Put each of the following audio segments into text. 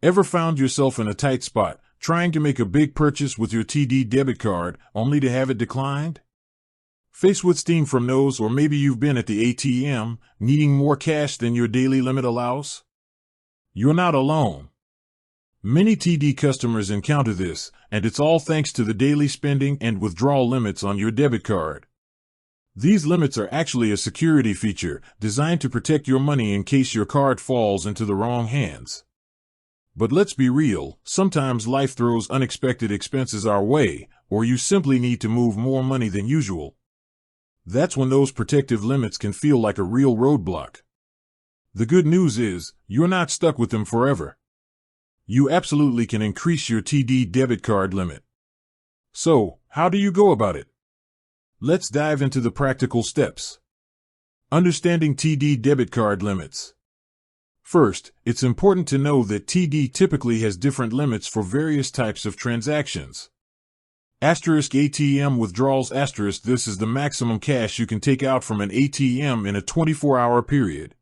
Ever found yourself in a tight spot, trying to make a big purchase with your TD debit card, only to have it declined? Faced with steam from those, or maybe you've been at the ATM, needing more cash than your daily limit allows? You're not alone. Many TD customers encounter this, and it's all thanks to the daily spending and withdrawal limits on your debit card. These limits are actually a security feature designed to protect your money in case your card falls into the wrong hands. But let's be real, sometimes life throws unexpected expenses our way, or you simply need to move more money than usual. That's when those protective limits can feel like a real roadblock. The good news is, you're not stuck with them forever. You absolutely can increase your TD debit card limit. So, how do you go about it? Let's dive into the practical steps. Understanding TD debit card limits. First, it's important to know that TD typically has different limits for various types of transactions. ATM withdrawals. This is the maximum cash you can take out from an ATM in a 24-hour period.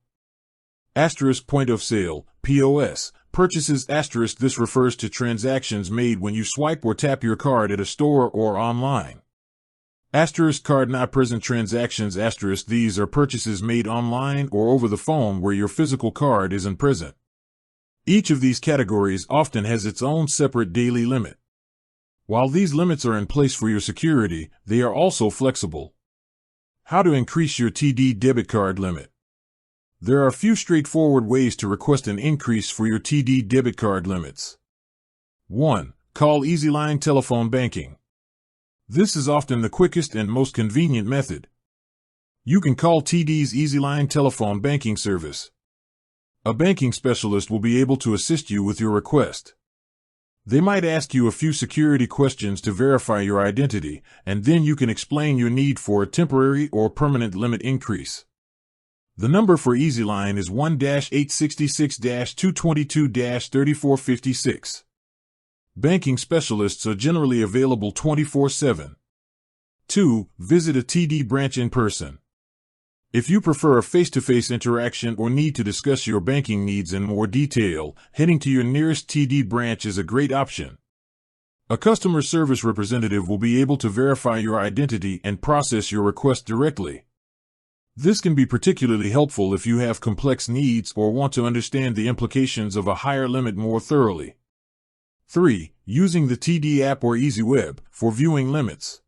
Point of sale, POS, purchases. This refers to transactions made when you swipe or tap your card at a store or online. Card not present transactions. These are purchases made online or over the phone where your physical card isn't present. Each of these categories often has its own separate daily limit. While these limits are in place for your security, they are also flexible. How to increase your TD debit card limit? There are a few straightforward ways to request an increase for your TD debit card limits. 1. Call EasyLine telephone banking. This is often the quickest and most convenient method. You can call TD's EasyLine telephone banking service. A banking specialist will be able to assist you with your request. They might ask you a few security questions to verify your identity, and then you can explain your need for a temporary or permanent limit increase. The number for EasyLine is 1-866-222-3456. Banking specialists are generally available 24/7. 2. Visit a TD branch in person. If you prefer a face-to-face interaction or need to discuss your banking needs in more detail, heading to your nearest TD branch is a great option. A customer service representative will be able to verify your identity and process your request directly. This can be particularly helpful if you have complex needs or want to understand the implications of a higher limit more thoroughly. 3. Using the TD app or EasyWeb for viewing limits.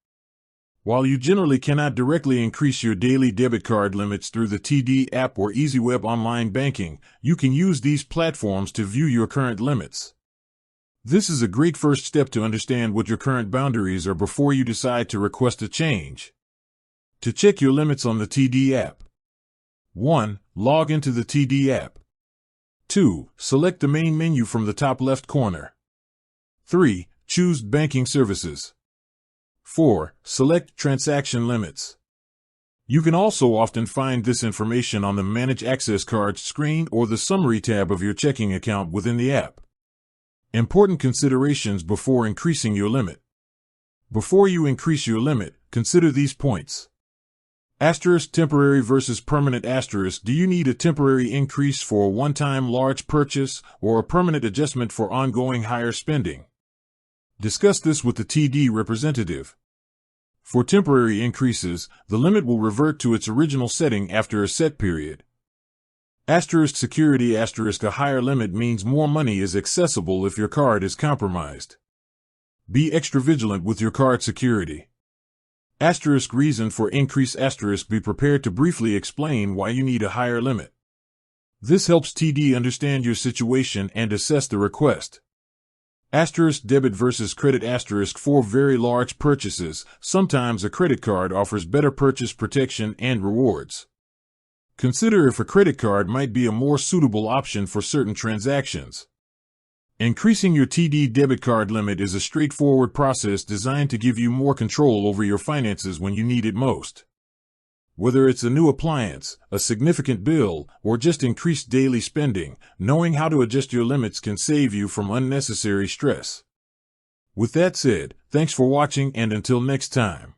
While you generally cannot directly increase your daily debit card limits through the TD app or EasyWeb online banking, you can use these platforms to view your current limits. This is a great first step to understand what your current boundaries are before you decide to request a change. To check your limits on the TD app. 1. Log into the TD app. 2. Select the main menu from the top left corner. 3. Choose Banking Services. 4. Select Transaction Limits. You can also often find this information on the Manage Access Cards screen or the Summary tab of your checking account within the app. Important considerations before increasing your limit. Before you increase your limit, consider these points. Temporary versus permanent. Do you need a temporary increase for a one-time large purchase or a permanent adjustment for ongoing higher spending? Discuss this with the TD representative. For temporary increases, the limit will revert to its original setting after a set period. Security. A higher limit means more money is accessible if your card is compromised. Be extra vigilant with your card security. Reason for increase. Be prepared to briefly explain why you need a higher limit. This helps TD understand your situation and assess the request. Debit versus credit. For very large purchases, sometimes a credit card offers better purchase protection and rewards. Consider if a credit card might be a more suitable option for certain transactions. Increasing your TD debit card limit is a straightforward process designed to give you more control over your finances when you need it most. Whether it's a new appliance, a significant bill, or just increased daily spending, knowing how to adjust your limits can save you from unnecessary stress. With that said, thanks for watching, and until next time.